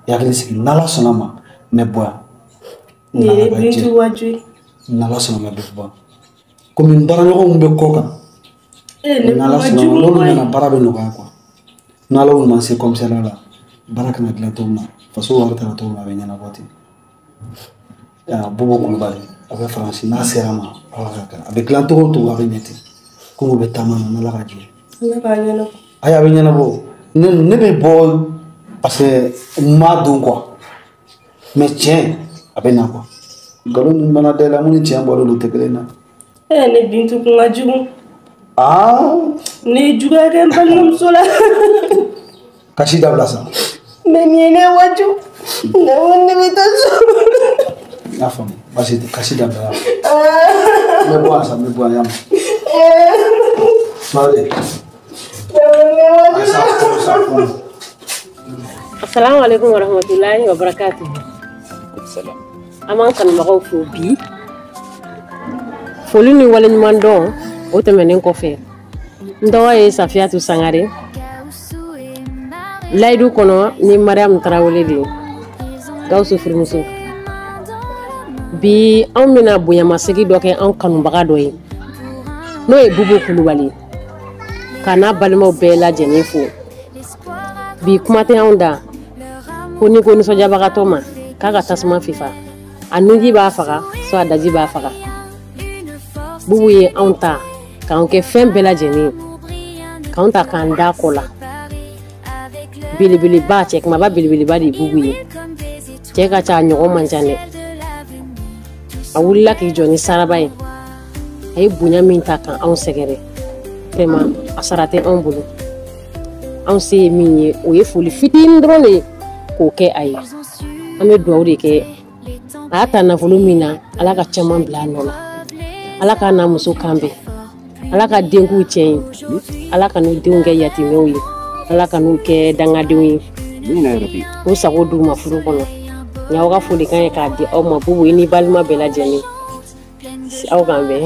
yakini sigi nala sonama me boya ni bintu waju nala sonama be boya comme une barano on be koka nala sonama lolu na bara be no quoi nala on man c'est comme ça là baraka na gla toma faso warta na toma be nyana boti ya bobo kulubali avec français na serama avec gla to avec neti ko be tamana na la radio na ba nyana aya be nyana bo ne be boy parce que ma don quoi mais tiens abena quoi galon mana de la muni tiens bolo te kelena ne bintu ko ngaju ne juga dem balum sola kashi da blasa mais ne waju ne wonne mitaso la femme parce que kashi da blasa me bois yam male Assalamualaikum warahmatullahi wabarakatuh. Salam. Aman kan magaw fo bi. Foli ni wala nyman don o temenen ko fe. Ndawa e Safiatou Sangare. Laydu kono ni Mariam Traoré di. Gawsu Firmuso. Bi an mina bonya masigi do ke an kanu baga do yi. No e Bubu Kulubali. Kana balmo bela jenifo. Bi kumate onda. Koni koni soja baga toma kaga tasma fifa anuji ba faga so adaji ba faga bubu ye anta kan ke fem bela jeni kanta kan da kola bilibili ba check ma ba bilibili ba di bubu ye cheka cha nyogo manjane awulla ki joni sarabai ay bunya min ta kan on segere vraiment asarate on bulu on se minye o ye fuli fitin drone ke ay ame duaw de ke ata na volumina ala ka chaman bla nola ala ka na muso kambe ala ka dengu chen ala ka no dengu yatimewi ala ka no ke danga dewi ni na rabi o sago du ma furu kono nyaw ka fuli kan ka di o ma bubu ni balma bela jeni aw gambe.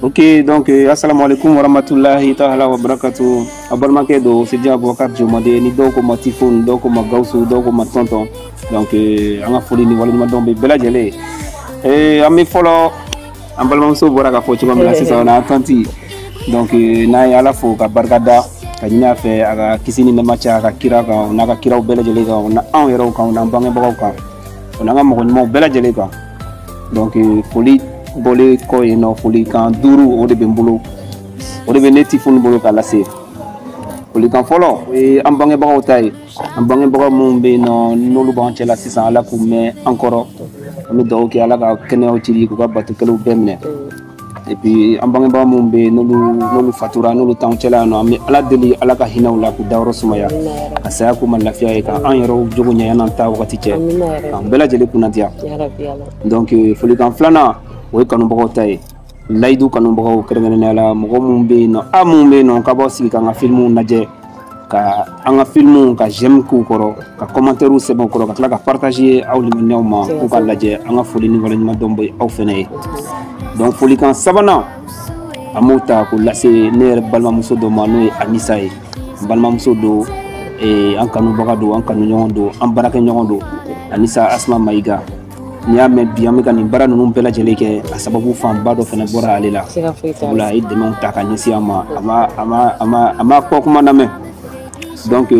Ok, donc assalamu alaikum warahmatullahi ta'ala wabarakatuh. Abalmake do Sedia Aboubacar Jomade ni do ko matifon do ko magawsu do ko matonton. Donc anga foli ni wala ma dombe bela jele. Ami folo ambalma so bora ka fo ci bamla ci sawna tanti. Donc na yala fo ka barkada ka nya fe aga kisini na macha ka kira ka na ka kira bela jele ka na an yero ka na bangi bagaw ka. On nga mo bela jele ka. Donc foli bolé ko eno foli kan duru o de bembolo o de beneti fun bolo kala se foli kan folo e ambange ba otay ambange ba mo be no lu ban chela 600 ala ku me encore mi do ki ala ka kene o tiri ko ba to kelu bemne et puis ambange ba mo be no lu fatura no lu tan chela no ami ala deli ala ka hinaw la ku dawro sumaya asa ku man lafiya e ka an yero jogo nya nan ta wakati che am bela jele kunatia Ya rabbi ala. Donc foli kan flana o kanu bago tay laydu kanu bago kerengene ala mo mumbe no amumbe no ka bo sigi ka filmu naje ka anga filmu ka j'aime ku koro ka commentaire se bon koro ka tla ka partager awli minewma ku ka laje anga foli ni wala ma domboy aw fene donc foli kan sabana amota ko lase ner balma muso do manu anisa e balma muso do e an kanu baga do an kanu nyondo an baraka nyondo anisa Asma Maiga ni ame biame kan bara nunu bela jeleke asababu fan bado fena bora alela wala ide mon taka nyisi ama ko kuma name donc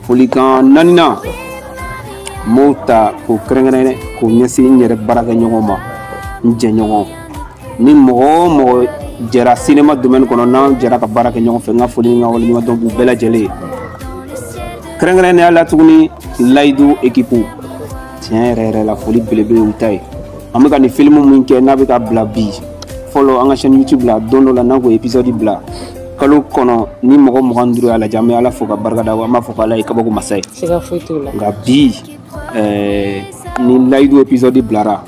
foli kan nanina mota ko krengene ko nyisi nyere baraka nyongoma nje nyongo ni mo jera cinéma domaine kono na jera ka baraka nyongo fe nga foli nga wala nyima do bela jele krengene ala tuguni laydu équipe tiens rere la folie belebe utay amaka ni film mun ke na be ka blabi follow anga chaîne YouTube la dono la nango épisode bla kalo kono ni mogo mogandru ala jame ala foka bargada wa ma foka lay kabako masay Siga futu la ngabi ni laydu épisode blara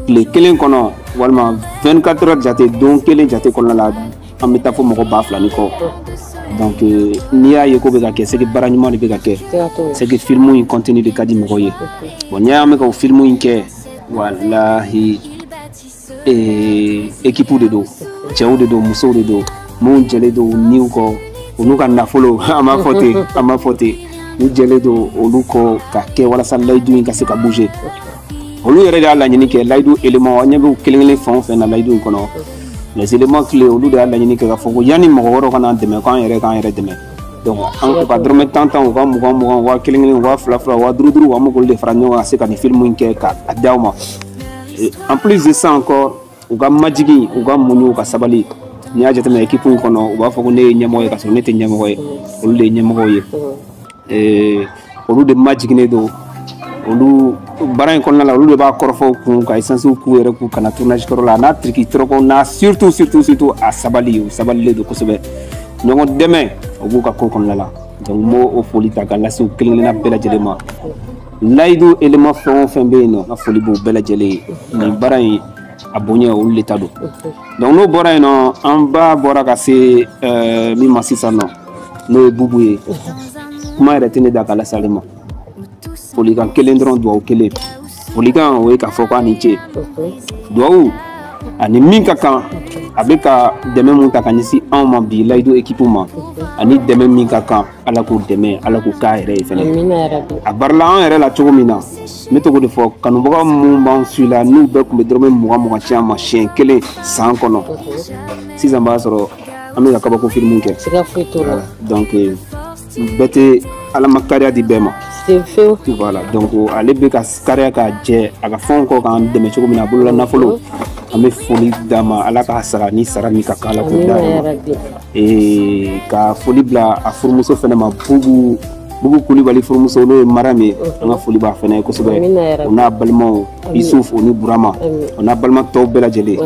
le kelen kono walma 24 heures jate don kelen jate kono la amita fo mogo bafla ni ko donc ni ya yeko be ka ke c'est que baranyuma be ka ke c'est que film in continue de kadi mogoye bon nya me ko film in ke wallahi équipe de do chew de do muso de do mon jele do niw ko onu kan na follow ama fote u jɛlen don olu kɔ ka kɛ walasa layidu in ka se ka bouger olu yɛrɛ de y'a laɲini kɛ layidu élément an ɲɛ bɛ kelen kelen fɛn o fɛn na layidu in kɔnɔ les éléments clés olu de y'a laɲini kɛ k'a fɔ ko yanni mɔgɔ wɛrɛw kana dɛmɛ k'an yɛrɛ k'an yɛrɛ dɛmɛ donc an ka dɔrɔmɛ 10 u ka 20 wa kelen kelen wa fila fila wa duuru duuru an bɛ k'olu de fara ɲɔgɔn kan ka se ka nin film in kɛ ka di aw ma en plus de ça encore u ka majigi u ka muɲu u ka sabali n'i y'a jateminɛ équipe in kɔnɔ u b'a fɔ ko ne ye ɲɛmɔgɔ ye ka sɔrɔ ne tɛ ɲɛmɔgɔ ye olu de ye ɲɛmɔgɔw ye olu de majiginen don olu baara in kɔnɔna la olu de b'a kɔrɔfɔw kun ka essence k'u yɛrɛ kun kana tournage kɔrɔ la n'a triki tɔrɔkɔ n'a surtout a sabali u sabalilen don kosɛbɛ ɲɔgɔn dɛmɛ u b'u ka ko kɔnɔna la donc n b'o o foli ta ka lase u kelen kelenna bɛɛ lajɛlen ma layidu élément fɛn o fɛn bɛ yen nɔ n ka foli b'u bɛɛ lajɛlen ye nin baara in a bonya olu le ta don donc n'o bɔra yen nɔ an ba bɔra ka se min ma sisan nɔ n'o ye bubu ye kuma yɛrɛ tɛ ne da ka lase ale ma folikan kelen dɔrɔn duwawu kelen folikan o ye k'a fɔ k'a ni ce duwawu ani min ka kan a bɛ ka dɛmɛ mun ta ka ɲɛsin anw ma bi layidu équipe ma ani dɛmɛ min ka kan ala k'o dɛmɛ ala k'o k'a yɛrɛ ye fɛnɛ a barila an yɛrɛ la cogo min na n bɛ to k'o de fɔ kanubaga minnu b'an su la n'u bɛɛ tun bɛ dɔrɔmɛ 20 ci an ma siɲɛ kelen san kɔnɔ sisan b'a sɔrɔ an bɛ ka kabako film kɛ donc bɛɛ tɛ ala ma kariya di bɛɛ ma voilà donc ale bɛ ka kariya ka jɛ a ka fɛnw kɔ k'an dɛmɛ cogo min na a bolola nafolo an bɛ foli d'a ma ala k'a sara ni sara min ka kan ala k'o d'a ma ka foli bila a furumuso fɛnɛ ma bubu kulibali furumuso n'o ye maram ye an ka foli b'a fɛnɛ ye kosɛbɛ o n'a balimaw Isuf o ni Burama o n'a balima tɔw bɛɛ lajɛlen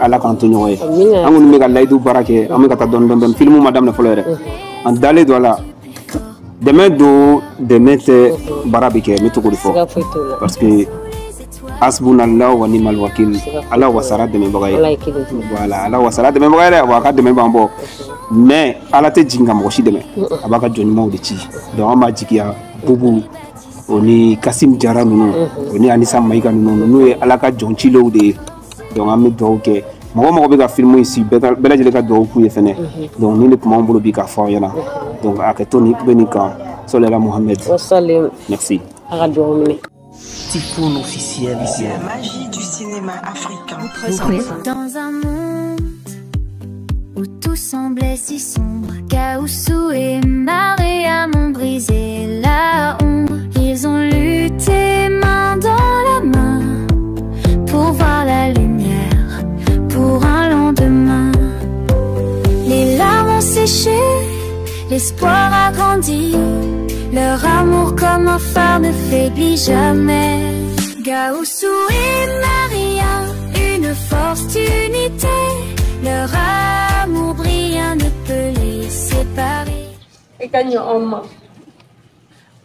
ala k'an to ɲɔgɔn ye an kɔni bɛ ka layidu baara kɛ an bɛ ka taa dɔɔni dɔɔni filimu ma daminɛ fɔlɔ yɛrɛ an dalen don a la dɛmɛ don dɛmɛ tɛ baara bɛ kɛ n bɛ to k'o de fɔ parce que hasbunallahu wa ni'mal wakil ala wasara dɛmɛbaga ye voilà ala wasara dɛmɛbaga ye dɛ wa a ka dɛmɛ b'an bɔ mais ala tɛ jigin ka mɔgɔ si dɛmɛ a b'a ka jɔn ɲumanw de ci donc an b'a jigiya bubu o ni Kasim Jara ninnu o ni Anisa Mayiga ninnu n'u ye ala ka jɔn cilenw de ye donc an bɛ dugawu kɛ mɔgɔ mɔgɔ bɛ ka film in si bɛɛ lajɛlen ka dugawu k'u ye fɛnɛ donc ni ne tun b'an bolo bi k'a fɔ aw ɲɛna donc a kɛ to nin bɛ nin kan Solela Mohamed merci. Typhoon officiel ici. La magie du cinéma africain. Dans un monde où tout semblait si sombre, Gaoussou et Mariam ont brisé la ombre. Ils ont lutté main dans la main pour voir la lumière, pour un lendemain. Les larmes ont séché, l'espoir a grandi. Leur amour comme un phare ne faiblit jamais. Gaoussou et Maria, une force d'unité. Leur amour brillant ne peut les séparer. Et quand il y a un homme,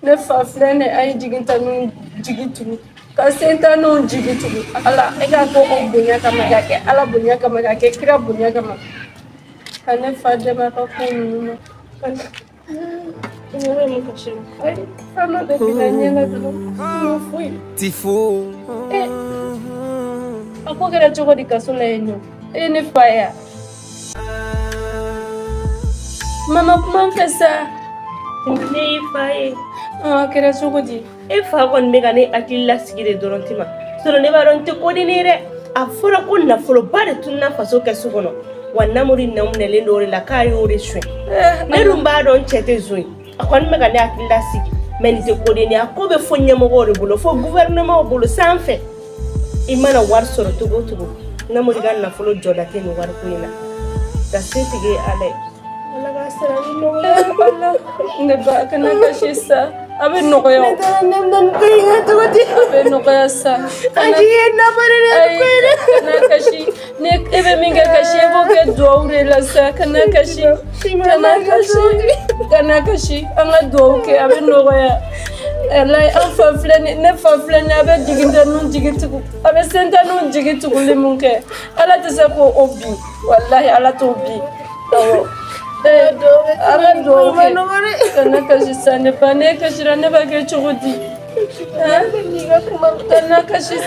ne faflène ay jigintanu jigitu. Kasentanu jigitu. Allah, ega ko bunya kama yake. Allah bunya kama yake. Kira bunya kama. Kane fade ma ko kunu. Tifo. Aku kira cukup di kasulenyo. Ini fire. Mama kuma fesa. Ni fire. Kira cukup di. E fa kon be gane akilla sigire dorontima. Solo ne baron te kodinire. Afura ko na folo bare tunna faso kesu kono. Wanna muri na umne le ndore la kayo re shwe. Ne rumba don chete zui. Akon me gane akilla sigi. Men te kodini akobe fo nyamogore bulo fo gouvernement bulo sanfe. Imana war soro tugo na muri gan na folo joda ke ni war kuina. Da setige ale. Allah ga sara ni no Allah. Ne ba kana kashisa. Abe nokoyo. Nan kuina to goti. Abe nokoya sa. Aji na bare ne kuina. Kana kashi. Ne ebe minga kashi ebo ke doure la sa kana kashi. Kana kashi. Anga doke abe nokoya. Lai alfa flani ne fa flani abe diginda nun digitu. Abe senta nun digitu limunke. Ala tsa ko obi. Wallahi ala to obi. Tawo. Ala doke. Kana kashi sane pane kashi rane ba ke chugudi. Kana kashi.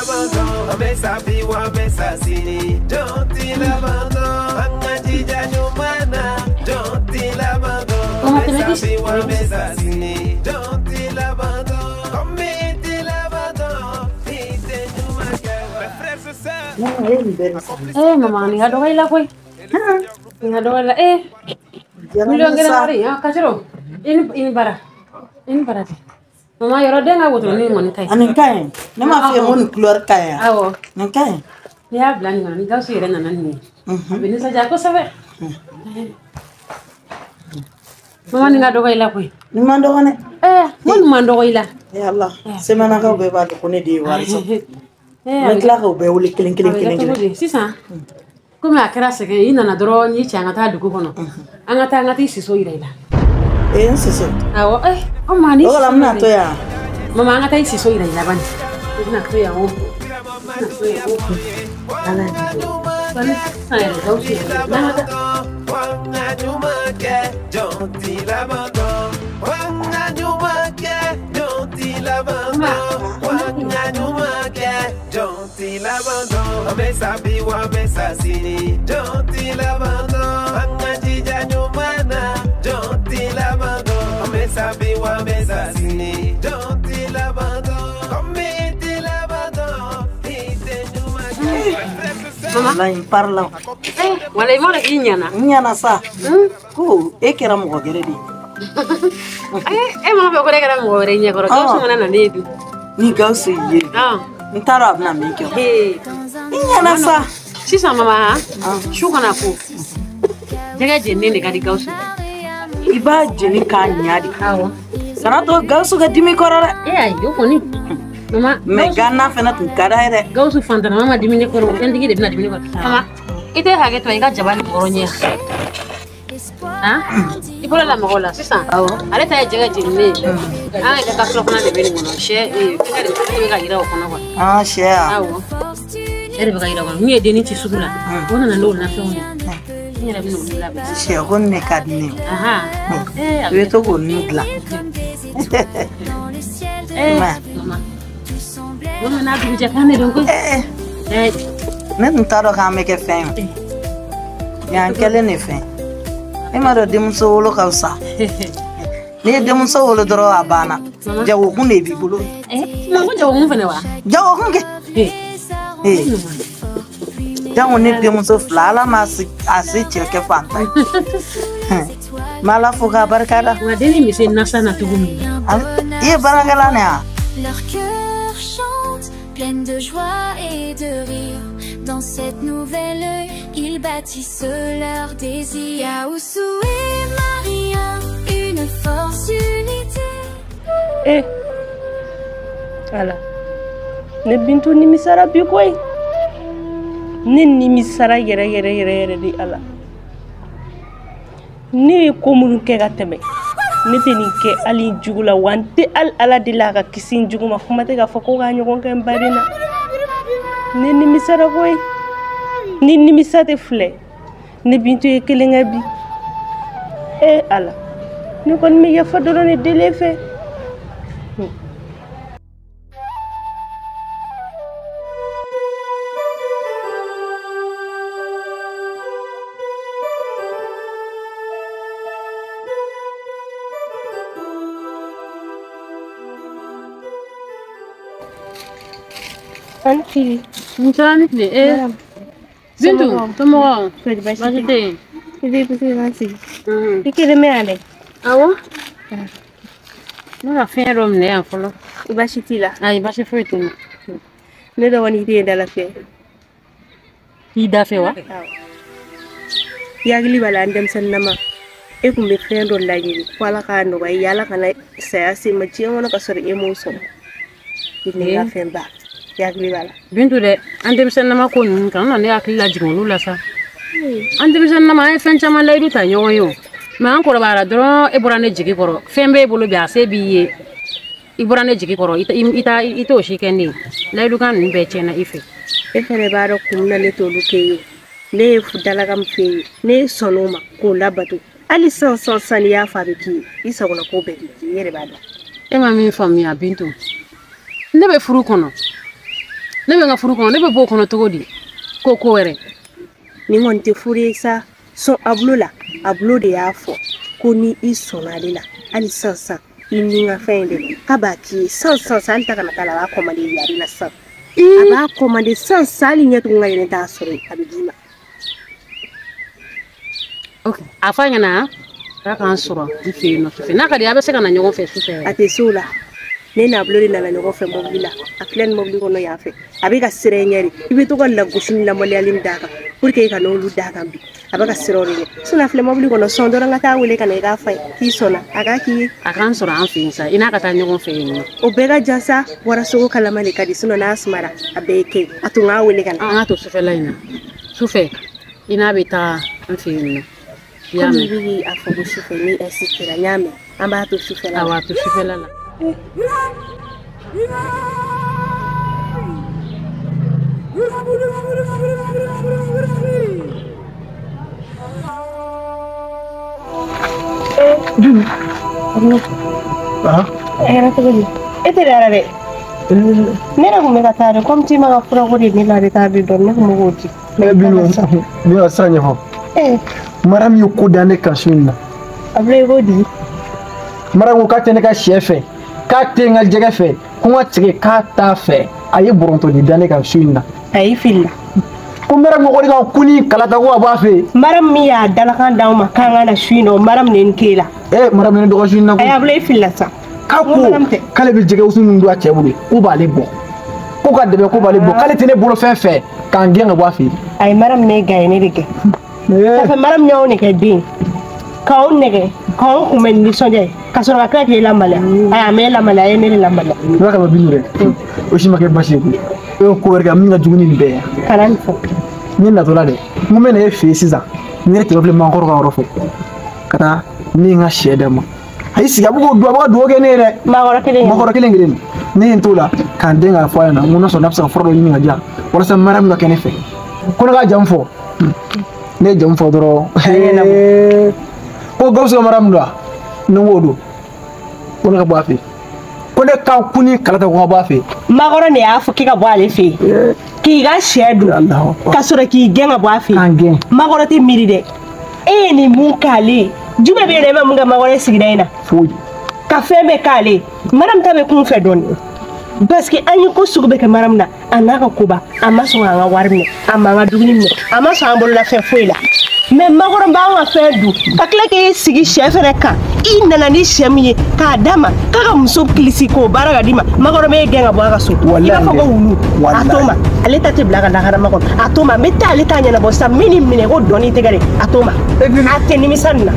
l'abandon, mais ça biwa, mais ça sini. Jonti l'abandon, angajija nyumana. Jonti l'abandon, mais ça biwa, mais ça sini. Jonti l'abandon, comme iti l'abandon. Ite nyumaka, mes frères et sœurs. Mama, ni hado ila koi. Ni hado ila Million gana hari ya kaciro. Ini bara. Ini bara. Mama yoro denga woto ni ngoni kai. Anin kai. Ne ma fi ngoni couleur kai. Awo. Nin kai. Ya blan ngoni ga su yere nanan ni. Bini sa jako sabe. Mama ni ngado ila koi. Ni mando ne. Mon mando ila. Ya Allah. Semana ka be ba ko ne di wari so. Me kla ko be wuli kilin. Sisa. Come a kera sege ina na doro ni changa ta dugu kono. Angata siso ira ila. Siso. Awo o mani. O la mna to ya. Mama angata siso ira ila bani. Ina to ya o. Ala. Bani saya do si. Nangata. Wanga nyuma ke jonti l'abandon. Wanga nyuma ke jonti l'abandon. Wanga nyuma ke jonti l'abandon. Mais ça biwa, mais ça sini. Jonti l'abandon. Wanga jija nyumana. Jonti l'abandon. Mais ça biwa, mais ça sini. Jonti l'abandon. Comme iti l'abandon. Ite nyumaka. Mama in parla. Wala imora inyana. Inyana sa. Ko ekera mo geredi. Mama be ko rekera mo re nya ko ko so na nedu. Ni gausu ye. Ntara abna mekyo. Inyana sa. Sisa mama shuka na ko. Jaga jenne ne kadi gausu. Iba jeni ka nyadi. Sanato gausu ga dimi korora. Ayo ko ni. Mama me ganna fena tun kada ere. Gausu fantana mama dimi ne koro. Kan digi de na dimi ne koro. Mama ite hage to iga jabani koronya. Ipola la mogola sisa. Ale ta jaga jenne. Ga ka slo kuna de beni ngono. She ga ira ko na kwa. She. Ere baga ira ko. Mi edeni ci sugula. Wona na lo na fe wona. Ni ra bino la be. She gon ne kadni. We to gon nudla. Mama. Mama na bi jakane don ko. Ne ntaro ka me ke fem. Ya kele ne fem. Emaro demuso wolo kausa. Ne demuso wolo doro abana. Jawo kunde bi bulo. Mama jawo mun fene wa. Jawo kunge. Jawo ne demuso flala masi asi cheke fanta. Mala fuka barkada. Wa deni mi se nasana tugumi. Ye barangala ne. Leur cœur chante, pleine de joie et de rire. Dans cette nouvelle œil, ils bâtissent leur désir. Yaousou et Maria, une force unité. Ala. Ne bintu ni misara bi koy. Ni misara yere di ala. Ni ko munu ke ga teme. Ne teni ke ali jugula wante ala de la ka kisin juguma kuma te ga fako ga nyogon kan barina. Ni misara koy. Ni misate fle. Ne bintu e kelenga bi. Ala. Ni kon mi ya fadoro ne dele fe. Anti, Mutani le Bintu, tomo. Bajete. Idi pisi nasi. Ikire me ale. Awo? Nora fe rom ne afolo. Ibashiti la. Ibashi fruit ni. Ne da wani ide da la fe. Ida fe wa? Yagli wala ndem sannama. E kumbe fe ndo la yiri. Wala ka no bai yala kana saya si machi wona ka sori emotion. Ile la fe ba. Yagli wala. Bintu de andem sannama ko nun kan no ne akilla jingolu la sa. Andem sannama e fen chama la iduta nyoyo. Ma ankoro bara dro e borane jigi koro. Fembe bolo bi ase biye. Iborane jigi koro ita o shikendi. La idu kan be chena ife. E fere baro kumna le to lukeyo. Ne fudala kam fe. Ne sonoma ko labatu. Ali san ya fa biki. Isa wona ko be yere bado. E ma mi fami Bintu. Ne be furu kono. ne bɛ n ka furu kɔnɔ ne bɛ bɔ o kɔnɔ cogo di ko wɛrɛ ni ŋɔni tɛ furu ye sa sɔn abulo la abulo de y'a fɔ ko ni i sɔnna ale la hali sisan i ni ka fɛn de k'a b'a k'i ye sisan hali ta kana taa la a b'a kɔmande i ye a bɛ na sisan a b'a kɔmande sisan hali ɲɛtugu ka yɛlɛ t'a sɔrɔ a bɛ d'i ma. ok a f'a ɲɛna a k'an sɔrɔ n fɛ yen nɔ sufɛ n'a ka di a bɛ se ka na ɲɔgɔn fɛ sufɛ a tɛ se o la ne n'abulo de nana ɲɔgɔn fɛ mobili la a filɛ ni mobili kɔnɔ yan fɛ a bɛ ka sira ɲɛ de i bɛ to ka lagosi ni lamaloyali min d'a kan pour que i ka n'olu d'a kan bi a bɛ ka sira o de ɲɛ sinɔn a filɛ mobili kɔnɔ sɔn dɔrɔn ka taa wele ka na i k'a f'a ye k'i sɔnna a k'a k'i ye. a k'an sɔrɔ an fɛ yen sa i n'a ka taa ɲɔgɔn fɛ yen nɔ. o bɛɛ ka jan sa warasogo kalama de ka di sinɔn n'a sumara a bɛɛ ye kɛ a tun k'a wele ka na. an ka to sufɛla in na sufɛ i n'a bɛ taa an fɛ yen nɔ. komi i bɛ a fɔ ko sufɛ ni insistera n y'a mɛn an b'a to sufɛla la. awɔ a to sufɛla la. e tɛ dara dɛ ne yɛrɛ tun bɛ ka taa dɛ komi t'i ma ka furako de ne la de t'a bi dɔn ne tun bɛ k'o di. ne ka sira ɲɛfɔ Maram ye ko da ne kan su in na a bɛ i ko di Maram ko k'a tɛ ne ka sɛ fɛ k'a tɛ n ka jɛgɛ fɛ ko n ka tigɛ k'a t'a fɛ a ye bɔrɔntɔ de da ne kan su in na a y'i fili la ko Maram ko de ka kuni kalata ko a b'a fɛ Maram min y'a dalakan d'anw ma k'an ka na su in na o Maram de ye nin k'e la Maram ye ne dɔgɔ su in na a y'a bila i fili la sa k'a ko k'ale bɛ jɛgɛ wusu ninnu don a cɛ bolo ko b'ale bɔ ko ka dɛmɛ ko b'ale bɔ k'ale tɛ ne bolo fɛn fɛ k'an gɛn ka bɔ a fɛ a ye Maram ne gagné ne de kɛ ça fait Maram y'aw nɛgɛ den k'aw nɛgɛ k'aw kunbɛ ni nisɔndiya ye ka sɔrɔ ka tila k'e lamaloya a y'a mɛn e lamaloya a ye ne de lamaloya i b'a kama bin dɛ o si ma kɛ basi ye koyi e ye ko wɛrɛ kɛ min ka jugu ni nin bɛɛ ye kana nin fɔ n ye natɔla dɛ n ko n bɛ na e fɛ yen sisan n yɛrɛ tɛmɛ filɛ mankɔrɔ ka yɔrɔ fɛ ka taa ne ye n ka sɛ d'a ma a y'i sigi a bɛ k'o dun a bɛ ka dugawu kɛ ne ye dɛ maakɔrɔ kelen ne ye n t'o la k'an den k'a fɔ a ɲɛna n ko n'a sɔrɔ n'a bɛ se ka fura dɔ ɲini ka di yan walasa Maram ka kɛ ne fɛ ko ne k'a jamu fɔ ne ye jamu fɔ dɔrɔn ko Gawusu ka Maram don wa ne ko don ko ne ka bɔ a fɛ ko ne ka kuni kalata ko ka bɔ a fɛ maakɔrɔ de y'a fɔ k'i ka bɔ ale fɛ yen k'i ka sɛ dun ka sɔrɔ k'i gɛn ka bɔ a fɛ yen maakɔrɔ tɛ miiri dɛ e ye nin mun k'ale ye jumɛn bɛ yen e bɛ mun kɛ maakɔrɔ sigida in na foyi ka fɛn bɛɛ k'ale ye Maram ta bɛ kun fɛ dɔɔni parce que an ye ko sugu bɛ kɛ Maram na a n'a ka koba a ma sɔn k'an ka wari minɛ a ma an ka dumuni minɛ a ma sɔn an bolola fɛn foyi la mais maakɔrɔ b'an ka fɛn dun ka tila k'e sigi sɛ fɛnɛ kan i nana ni sɛ min ye k'a d'a ma k'a ka muso kilisi k'o baara ka d'i ma maakɔrɔ b'e gɛn ka bɔ a ka so i b'a fɔ ko wulu a to ma ale ta tɛ bila ka laharama kɔnɔ a to ma n bɛ taa ale t'a ɲɛnabɔ sisan min ni minɛ ko dɔɔni tɛgɛ de a to ma a tɛ nimisa nin na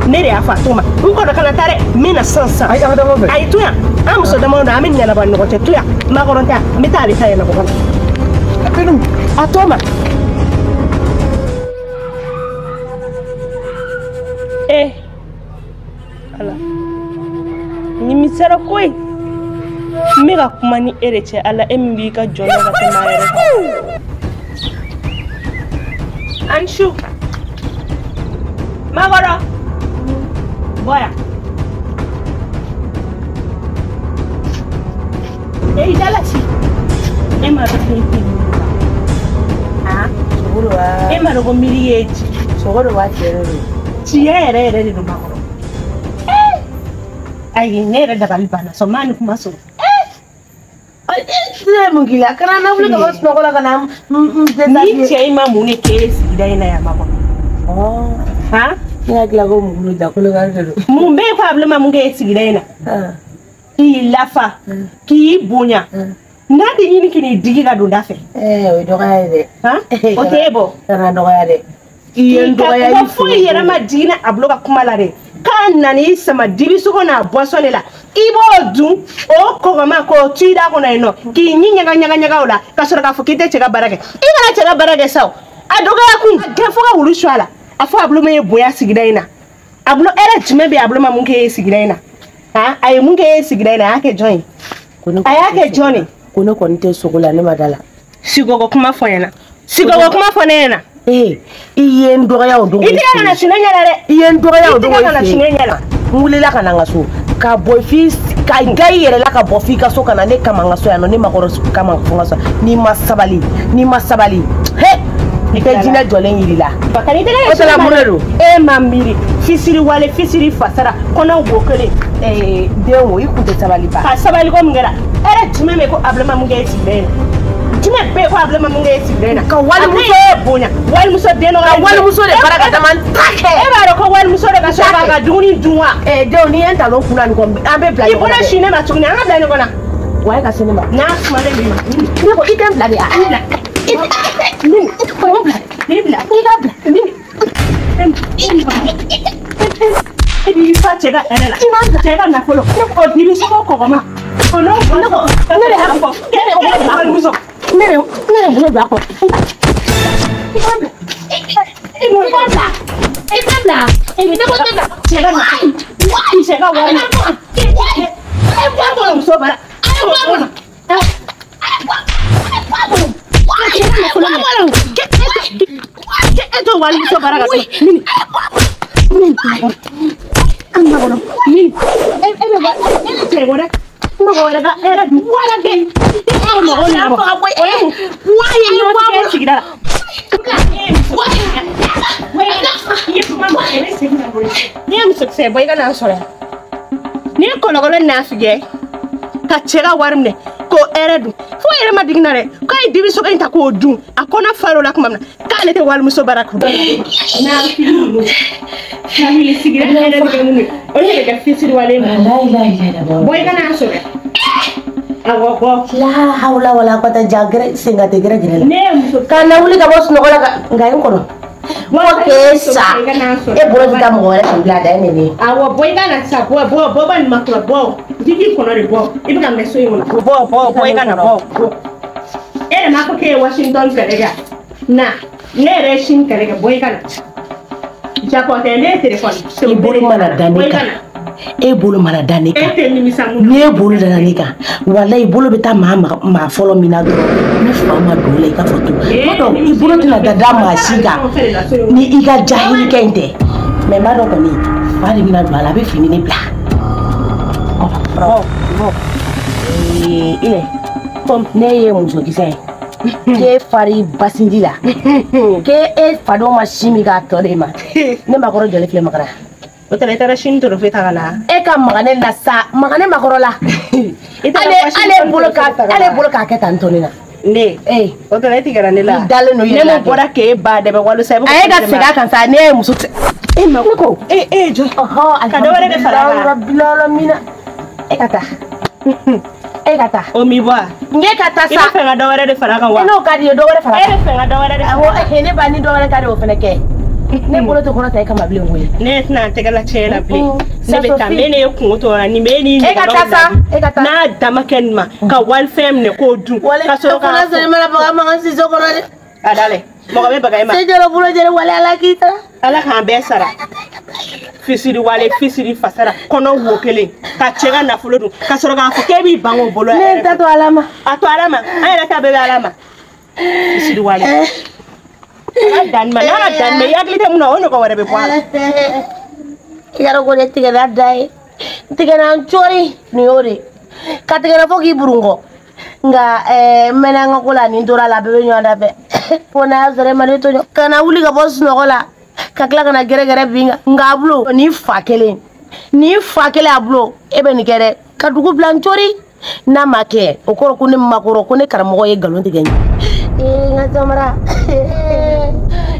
ne de y'a fɔ a to ma n kɔnɔ kana taa dɛ n bɛ na sisan a ye to yan an muso damadɔ an bɛ ɲɛnabɔ ni ɲɔgɔn cɛ to yan maakɔrɔ tɛ n bɛ taa ale ta ɲɛnabɔ kɔnɔ a to ma ala nimisara koyi n bɛ ka kuma ni e de cɛ ala e min b'i ka jɔn ka tɛmɛ a yɛrɛ kan Anshu maakɔrɔ bɔ yan i dala ci e ma dɔn ko e tɛ e ma dɔn ko miiri ye ci sogo de b'a cɛ yɛrɛ de tiɲɛ yɛrɛ de don maakɔrɔ ayi ne yɛrɛ dabali banna sɔn maa ni kuma sɔrɔ mun k'i la kana na wuli ka bɔ sunɔgɔ la ka na ni cɛ in ma mun de k'e sigida in na yan maakɔrɔ han ne hakili ko mun da kolo ka de don mun bɛ problème ma mun k'e sigida in na k'i lafa k'i bonya n'a tɛ ɲini k'i digi ka don da fɛ o ye dɔgɔya ye dɛ han o t'e bɔ kana dɔgɔya dɛ i ye n dɔgɔya i foyi yɛrɛ ma jigin a bolo ka kuma la dɛ k'a nana i sama dibi sogo n'a boisson de la i b'o dun o kɔgɔma k'o tu i da kɔnɔ yen nɔ k'i ɲi ɲaga o la ka sɔrɔ k'a fɔ k'i tɛ cɛ ka baara kɛ i kana cɛ ka baara kɛ sa o a dɔgɔya kun a gɛn fo ka wulu su a la a fɔ a bolo ma ye bonya sigida in na a bolo hɛrɛ jumɛn bɛ a bolo ma mun k'e ye sigida in na han a ye mun k'e ye sigida in na a y'a kɛ jɔn ye a y'a kɛ jɔn de ko ne kɔni tɛ sogo la ne ma da la sigɔgɔ kuma fɔ n ɲɛna sigɔgɔ kuma fɔ ne ɲɛna i ye n dɔgɔya o dogo i tɛ ka na sinɛ ɲɛ la dɛ i ye n dɔgɔya o dogo i tɛ ka na sinɛ ɲɛ la n wulila ka na n ka so ka bɔ f'i ka gai yɛrɛ la ka bɔ f'i ka so ka na ne kama n ka so yan nɔ ne makɔrɔ kama fo n ka so n'i ma sabali he i tɛ jinɛ jɔlen yiri la o tɛ la mun de don e ma miiri fisiri wale fisiri fasara kɔnɔ wo kelen den o i kun tɛ sabali ba ka sabali ko mun kɛra ɛrɛ jumɛn bɛ ko abilama mun kɛ e sigilen na jumɛn bɛ ko abilama mun kɛ e sigilen na ka walimuso bonya walimuso den dɔ ka walimuso de fara ka dama ta kɛ e b'a dɔn ko walimuso de ka sɔrɔ k'a ka dumuni dun wa denw ni ye n talon kunna nin kɔ an bɛ bila ɲɔgɔn na i bɔra si ne ma tuguni an ka bila ɲɔgɔn na wa e ka se ne ma n'a kumalen b'i ma ne ko i tɛ n bila de a i bila e b'i fa cɛ ka hɛrɛ la cɛ ka nafolo n'i bɛ se k'o kɔgɔma o n'o fɔ ne de y'a fɔ walimuso ne de bolo don a kɔ cɛ ka wari walimuso bara e to walimuso bara ka ni kɔlɔkɔlɔ n'a figɛ ka cɛ ka wari minɛ ko ɛrɛ dun fo yɛrɛ ma digin na dɛ k'a ye dibi sogo in ta k'o dun a kɔnɔ faro la kuma min na k'ale tɛ walimuso bara kun famille sigira ɛrɛ de kɛ mun ye o de kɛ fisiri wale ma bɔ i kana sɔrɔ awɔ bɔ la hawla wala quwwata jagre senga te gere gere ne muso kana wuli ka bɔ sunɔgɔ la nka en kɔnɔ ke sa e bolo bɛ taa mɔgɔ wɛrɛ kun bila da ne ne awɔ bɔ i kana sa bɔ ba nin ma kura bɔ didi kɔnɔ de bɔ i bɛ ka mɛn so in kɔnɔ bɔ i kana bɔ e de m'a fɔ k'e ye Washington kɛlɛ kɛ na ne yɛrɛ ye Chine kɛlɛ kɛ bɔ i kana Japon tɛ ne ye téléphone i bolo mana da ne kan e bolo mana da ne kan ni e bolo da ne kan wala i bolo bɛ taa maa fɔlɔ min na dɔrɔn ne fa ma don la i ka fɔ to ma dɔn i bolo tɛna da maa si kan ni i ka jahilikɛ in tɛ mɛ ma dɔn kɔni fa de bɛna don a la a bɛ fini ne bila ne ye musokisɛ ye k'e fari basindi la k'e fadenw ma si min k'a tɔ de ma ne makɔrɔ jɔlen filɛ makara o tɛ i taara sini toro fɛ ta ka na e ka maga ne la sa maga ne makɔrɔ la ale bolo k'a kɛ tan tɔni na ne o tɛ e tigɛra ne la dalen no ne mun bɔra k'e ba dɛmɛ walo sa a ye ka segin a kan sa ne ye muso e ma ko jɔ ka dɔ wɛrɛ de fara kan e ka taa e ka taa o mi bɔ a n ka taa sa i bɛ fɛ ka dɔ wɛrɛ de fara kan wa n'o ka di ye dɔ wɛrɛ fara kan e bɛ fɛ ka dɔ wɛrɛ de fara kan ne ba ni dɔ wɛrɛ ka di o fɛnɛ kɛ ne bolo tɛ kɔnɔ ta e kama bilen koyi ne tɛna tɛgɛ la cɛ la bilen ne bɛ taa ne ye kungo to la ni bɛ ni e ka taa sa e ka taa n'a dama kɛ nin ma ka walifɛn minɛ k'o dun ka sɔrɔ ka sɔrɔ mana baga makan si so kɔnɔ dɛ a dalen mɔgɔ bɛ baga e ma se jɔrɔ bolo jɛrɛ wale ala k'i ta ala k'an bɛɛ sara fisiri wale fisiri fasara kɔnɔ wo kelen ka cɛ ka nafolo dun ka sɔrɔ k'a fɔ k'e b'i ban o bolo ne ta to ala ma a to ala ma an yɛrɛ ta bɛɛ bɛ ala ma fisiri wale ala danni ma n'a ka danni ma i hakili tɛ mun na o ɲɔgɔn wɛrɛ bɛ bɔ a la i yɛrɛ ko ne tigɛra da ye tigɛra n cɔri nin y'o de ka tigɛra fo k'i burun kɔ nka n mɛnna n ka ko la nin tora la a bɛɛ bɛ ɲɔgɔn da fɛ fo n'a y'a sɔrɔ e ma ne to ɲɔgɔn kana wuli ka bɔ sunɔgɔ la ka tila ka na gɛrɛgɛrɛ bin kan nka a bulo ni fa kelen a bulo e bɛ nin kɛ dɛ ka dugu bila n cɔri n'a ma kɛ o kɔrɔ ko ne makɔrɔ ko ne karamɔgɔ ye nkalon tigɛ n ye n ka samara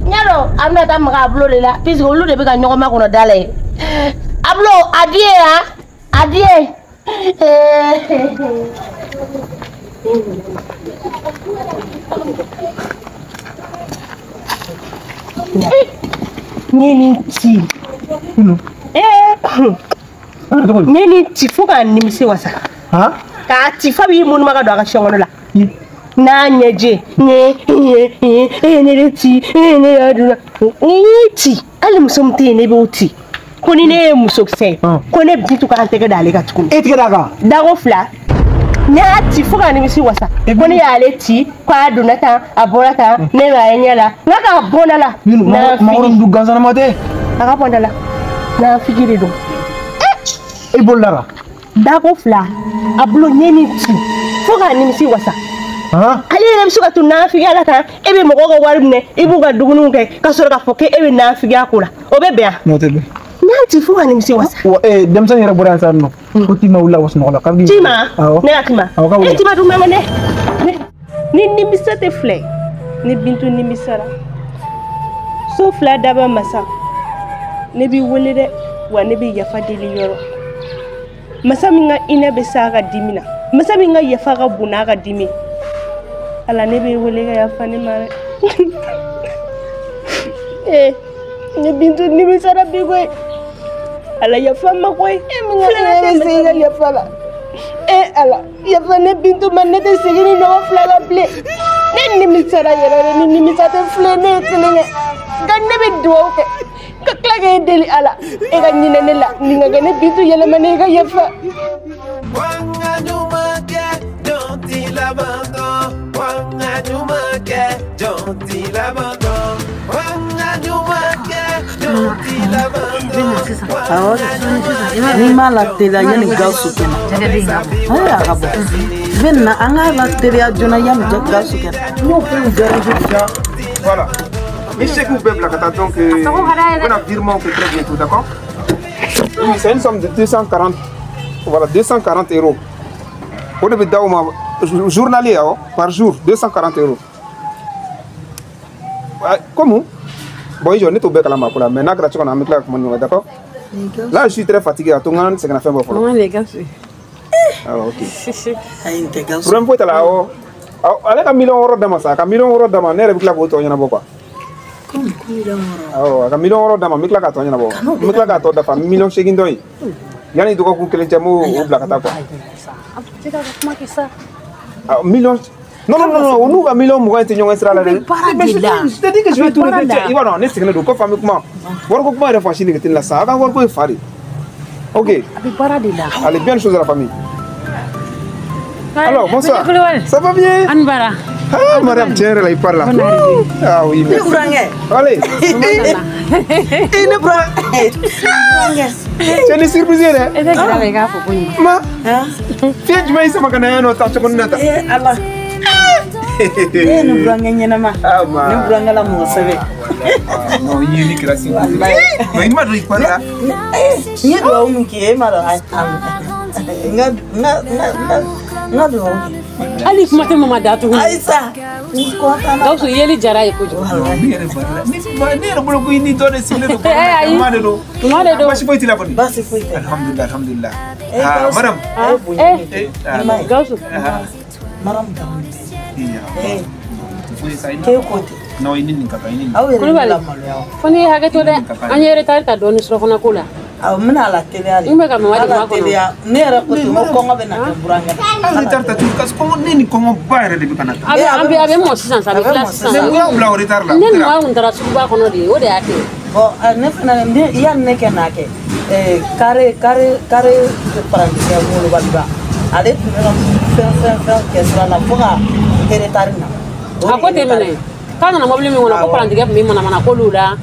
n y'a dɔn a bɛna taa maga a bulo de la puisque olu de bɛ ka ɲɔgɔn makɔnɔ da la ye a bulo a di ye yan a di ye ne ni ci fo k'a nimisi wasa k'a ci fa b'i munuma ka don a ka siyɛn kɔnɔ la n'a ɲɛjɛ ne de ci ne y'a dun n'i y'i ci hali muso min tɛ yen ne b'o ci ko ni ne ye musokisɛ ko ne bi to k'an tɛgɛ da ale kan tuguni e tigɛ da kan dago fila ne y'a ci fo k'a nimisi wasa ko ne y'ale ci k'a donna tan a bɔra tan ne b'a ye ɲɛ la n ka k'a bɔn da la makɔrɔ min dun gansanama tɛ a ka bɔn da la n'an figi de don i bolo da kan dako fila a bolo ɲɛ ni ci fo k'a nimisi wasa ale yɛrɛ bɛ se ka to nafigiya la kan e bɛ mɔgɔw ka wari minɛ i b'u ka dumuniw kɛ ka sɔrɔ k'a fɔ k'e bɛ nafigiya ko la o bɛ bɛn n'o tɛ bɛn n'a ci fo ka nimisi wasa denmisɛnnin yɛrɛ bɔra yan sa nɔ ko tima wulila wa sunɔgɔ la kabini tima ne ka tima e tima dun man kɛnɛ ni nimisa tɛ filɛ ni Bintu nimisara so fila daba masa ne b'i wele dɛ wa ne bɛ yafa deli yɔrɔ masa min ka inɛ bɛ s'a ka dimi na masa min ka yafa ka bon n'a ka dimi ala ne bɛ wele ka yafa ne ma dɛ ne Bintu nimisara bi koyi ala yafa ma koyi fila tɛ se ka yafa la ala yafa ne Bintu ma ne tɛ segin ni ɲɔgɔn fila la bilen ne nimisara yɛrɛ ni nimisa tɛ filɛ ne ye kelen kɛ nka ne bɛ dugawu kɛ ka tila k'e deli ala e ka ɲinɛ ne la nin ka kɛ ne Bintu yɛlɛma ne ka yafa ni ma la teliya yani Gawusu kɛnɛ ayi a ka bɔ bɛ na an ka la teliya joona yani Gawusu kɛnɛ n'o fɛn jara voilà. Et c'est que vous pouvez donc on a virement fait très bientôt, d'accord? C'est une somme de 240. Voilà, 240 €. On devait donner journalier par jour, 240 €. Comment? Bon, je n'ai pas la main pour la maintenant que tu as mis là, d'accord? Là, je suis très fatigué. À ton moment, c'est qu'on a fait un peu. Comment les gars? Ah, ok. Problème pour là. Allez, un million d'euros de masse, un million d'euros de masse, n'est-ce pas que tu as beaucoup? Un million d'euros de masse, mais que tu as beaucoup. Mais que tu as beaucoup, un million de dollars. Yani tu as coupé le jamu ou blacata quoi? Million. Non, on nous a million de gens qui sont là. Je te dis que je vais tout remettre. Il va non, n'est-ce que nous devons faire comment? Voir comment il faut acheter que tu l'as ça. Avant voir quoi faire. Ok. Allez, bien les choses de la famille. Alors, bonsoir. Ça va bien? Anbara. Ah, madame, tiens, là, il parle là. Ah oui, merci. Allez. Tu es surprise, hein? Ma? Fais du maïs, ma canne, non, t'as chocolat nata. Allah. Nous prenons un ma. Nous prenons la mousse. Non, il est unique là, c'est mais il m'a dit pas là. Ni doa umiki, ma doa. Ngado. Ali kuma te mama datu. Aisa. Gawusu yeli jara ikujo. Ni ro bolo ko ini to de sile do. Made do. Basi foi tila boni. Basi foi. Alhamdulillah, alhamdulillah. Ah, madam. Gawusu. Madam. Iya. Foi sai Ke kote. No ini ni kata ini. Kulubali. Foni hage to de anyere tarita doni sro fona kula. Aw mina la teliya de. Imbe ka mawadi ma ko. Ne yɛrɛ ko to ko kɔngɔ bɛ na kɛ buranga. Ala tarta tu kas ko ni kɔngɔ ba yɛrɛ de bi kana ta. Abe mo sisan sa be class sisan. Ne mo bila o retard la. Ne mo un dara suba kono de o de ate. Bon ne fana ne ya ne kɛ na kɛ carré parantikɛ mo ba. Ale tun bɛ fɛn kɛ sira la fo ka kɛ retard na. A ko te mene. Kana na mobile mi wona ko parantikɛ mi mana ko lula.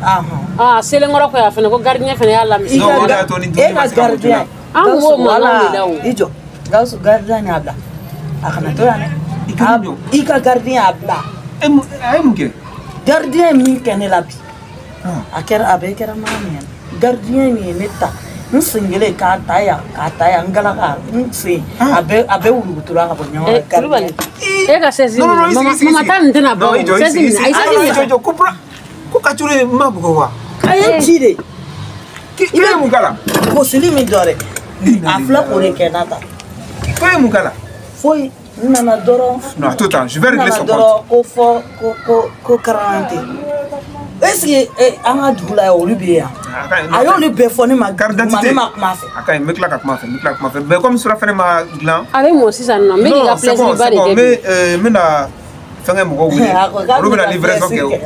Selengoro ko ya fene ko gardien fene ya lamisi. No, da to ni to. E ka gardien. An wo mala la o. Ijo. Gawusu gardien ya bla. Akana to ya ne. I ka gardien ya bla. Ay mu ke. Gardien min kɛ ne la bi. A kɛra maa min ye. Gardien min ye ne ta. N singile k'a ta yan n gala ka n sen a bɛ wulukutura ka bɔ ɲɔgɔn kan. Kulubali. E ka sɛsi mama ta nin tɛna bɔ. Sɛsi nin ayi jo ko ka cure ma bugo wa. A ye ci de. I bɛ mun kala? Gosili min dɔ dɛ. A filɛ k'o de kɛ n'a ta. Ko ye mun kala? Foyi n nana dɔrɔn. Non, attends, je vais régler son compte. N nana dɔrɔn ko fɔ ko karante. Est-ce que an ka dugu la olu bɛ yan? A y'olu bɛɛ fɔ ne ma. Carte d'identité. Ne ma kuma fɛ. A ka ɲi n bɛ tila ka kuma fɛ. Mais comme sura fɛnɛ ma dilan. A bɛ mɔ sisan nɔ n bɛ k'i ka plaisir ba de kɛ. Mais n bɛna fɛngɛ mɔgɔw wele. Olu bɛna livraison kɛ.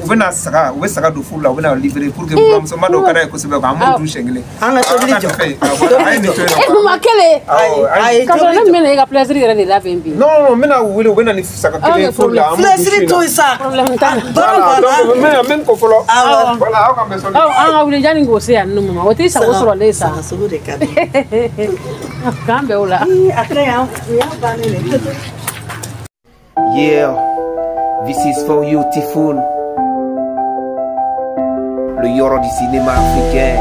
U bɛna saga, u bɛ saga don furu la, u bɛna livrer pour que buramusoma dɔw ka d'a ye kosɛbɛ k'an m'o dun siɲɛ kelen. An ka tobili jɔ. A ye nin to yen nɔ. Kuma kelen. Ayi. Ka sɔrɔ ne bɛna e ka plaisir yɛrɛ de labɛn bi. Non, n bɛna u wele, u bɛna ni saga kelen furu la, an m'o dun Plaisir to yen sa. Problème t'a la. Voilà, donc n bɛ ko fɔlɔ. Voilà, aw ka bɛn sɔnni. An ka wuli yanni k'o se yan nɔ mama o t'i sago sɔrɔlen sa. Saga sugu de ka di. Yeah, this is for you, Typhoon. Le Yoro du cinéma africain.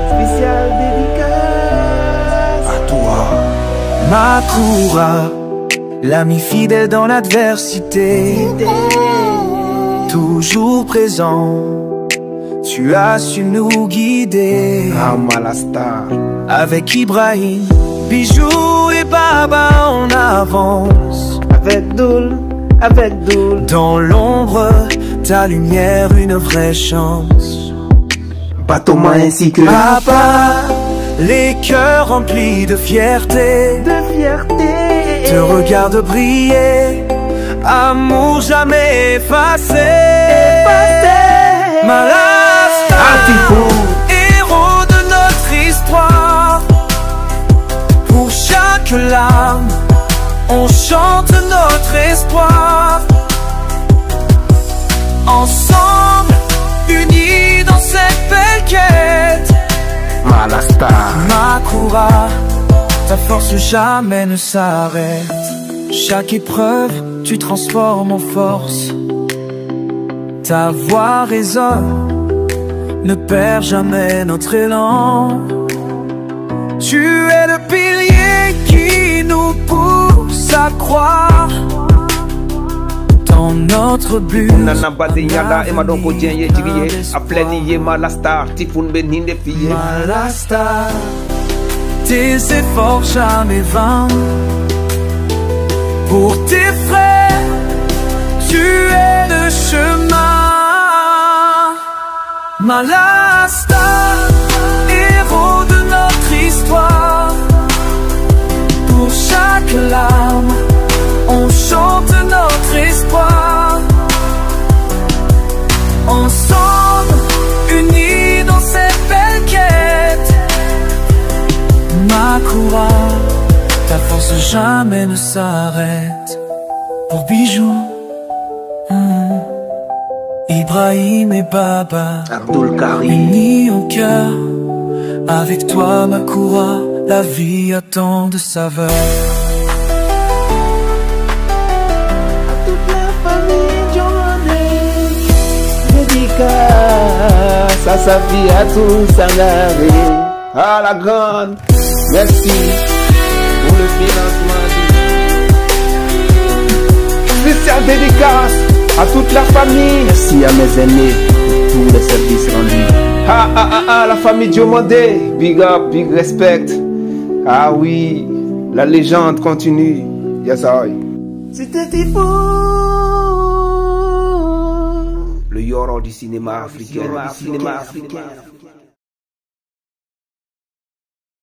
Spécial dédicace à toi. Makura, l'ami fidèle dans l'adversité, toujours présent, tu as su nous guider. Malasta. Avec Ibrahim, Bijou et Baba on avance. Avec Doul, dans l'ombre, ta lumière une vraie chance. Batoma ainsi que Papa, les cœurs remplis de fierté, te regardent briller, amour jamais effacé. Malasta, héros de notre histoire. Pour chaque larme, on chante notre espoir. Ensemble, unis dans cette belle quête. Malasta. Makura, ta force jamais ne s'arrête. Chaque épreuve, tu transformes en force. Ta voix résonne, ne perds jamais notre élan. Tu es le pilier qui nous pousse à croire dans notre but. Nana Badeyala et Madon Kodien Yedriye, a pleni Malasta, Typhoon Benin des filles. Malasta, tes efforts jamais vains. Pour tes frères, tu es le chemin. Malasta, héros de notre histoire. Pour chaque larme, on chante notre espoir. Ensemble, unis dans cette belle quête. Makura, ta force jamais ne s'arrête. Pour Bijou, Ibrahim et Baba, Abdul Karim, unis en cœur. Avec toi, Makura, la vie a tant de saveur. toute la famille Johnny, dédicace à sa fille, à tout Sangaré, à la grande. Merci pour le financement. Spécial dédicace à toute la famille. Merci à mes aînés pour tous les services rendus. La famille Diomandé, big up, big respect. Ah oui, la légende continue. Yes, I. C'était Typhoon, Le Yoro du cinéma africain.